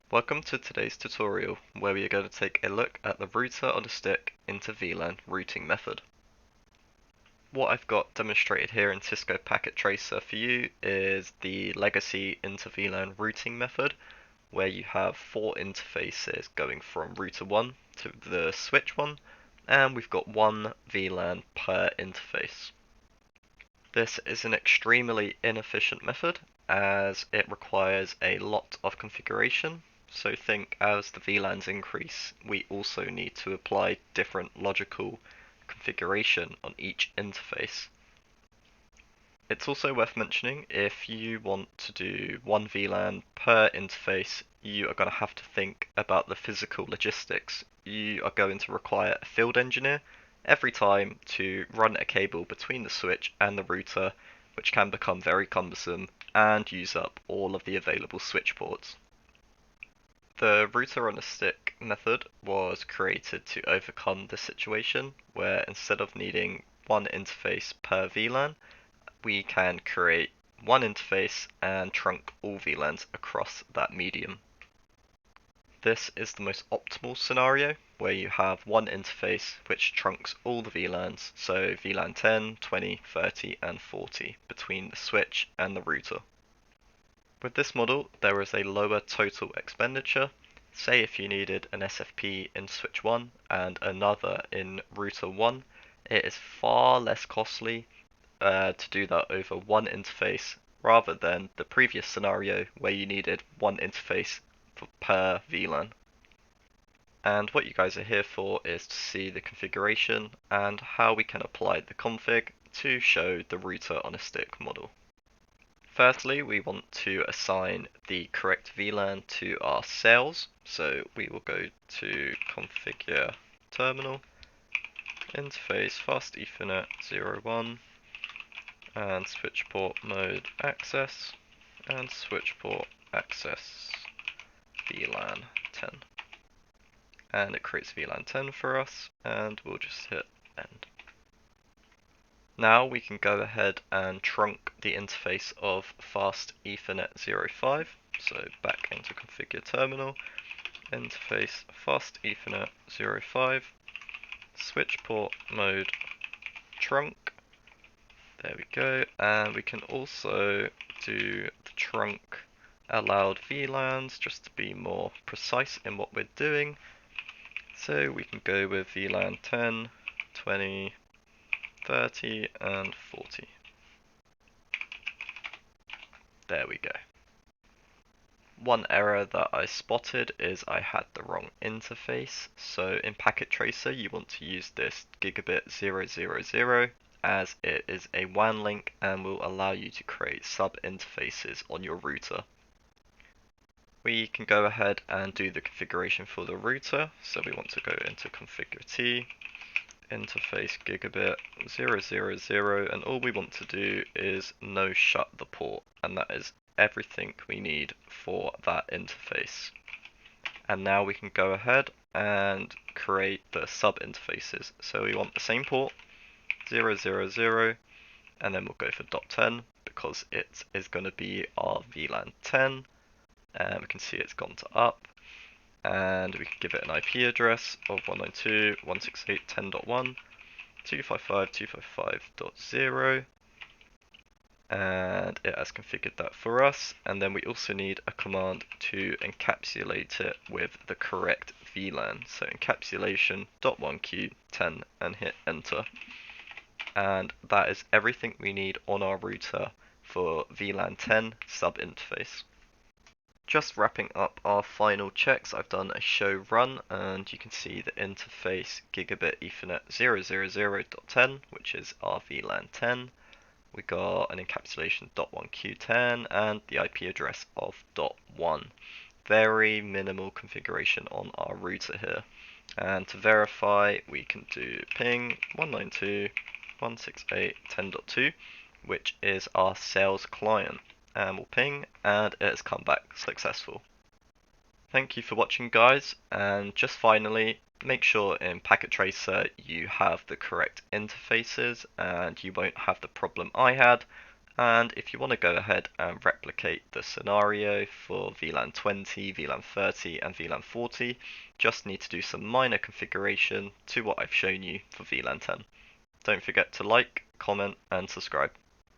Welcome to today's tutorial where we are going to take a look at the router on a stick Inter-VLAN routing method. What I've got demonstrated here in Cisco Packet Tracer for you is the legacy Inter-VLAN routing method where you have 4 interfaces going from router 1 to the switch 1, and we've got 1 VLAN per interface. This is an extremely inefficient method as it requires a lot of configuration. So think as the VLANs increase, we also need to apply different logical configuration on each interface. It's also worth mentioning if you want to do 1 VLAN per interface, you are going to have to think about the physical logistics. You are going to require a field engineer every time to run a cable between the switch and the router, which can become very cumbersome and use up all of the available switch ports. The router on a stick method was created to overcome this situation where instead of needing 1 interface per VLAN, we can create 1 interface and trunk all VLANs across that medium. This is the most optimal scenario where you have 1 interface which trunks all the VLANs, so VLAN 10, 20, 30 and 40 between the switch and the router. With this model there is a lower total expenditure. Say if you needed an SFP in switch 1 and another in router 1, it is far less costly to do that over 1 interface rather than the previous scenario where you needed 1 interface per VLAN. And what you guys are here for is to see the configuration and how we can apply the config to show the router on a stick model. Firstly, we want to assign the correct VLAN to our sales, so we will go to configure terminal, interface fast Ethernet 01, and switch port mode access, and switch port access VLAN 10. And it creates VLAN 10 for us, and we'll just hit end. Now we can go ahead and trunk the interface of fast Ethernet 05. So back into configure terminal, interface fast Ethernet 05, switch port mode trunk. There we go, and we can also do the trunk allowed VLANs just to be more precise in what we're doing. So we can go with VLAN 10, 20, 30 and 40. There we go. One error that I spotted is I had the wrong interface. So in Packet Tracer you want to use this gigabit 000 as it is a WAN link and will allow you to create sub-interfaces on your router. We can go ahead and do the configuration for the router. So we want to go into configure T, interface gigabit 000, and all we want to do is no shut the port, and that is everything we need for that interface. And now we can go ahead and create the sub interfaces. So we want the same port 000, and then we'll go for .10 because it is going to be our VLAN 10, and we can see it's gone to up. And we can give it an IP address of 192.168.10.1, 255.255.0, and it has configured that for us. And then we also need a command to encapsulate it with the correct VLAN. So encapsulation.1q10 and hit enter. And that is everything we need on our router for VLAN 10 sub interface. Just wrapping up our final checks, I've done a show run and you can see the interface gigabit Ethernet 000.10, which is our VLAN 10. We got an encapsulation .1q10 and the IP address of .1. Very minimal configuration on our router here. And to verify, we can do ping 192.168.10.2, which is our sales client. And we'll ping, and it has come back successful. Thank you for watching, guys, and just finally, make sure in Packet Tracer you have the correct interfaces and you won't have the problem I had, And if you want to go ahead and replicate the scenario for VLAN 20, VLAN 30 and VLAN 40, just need to do some minor configuration to what I've shown you for VLAN 10. Don't forget to like, comment and subscribe.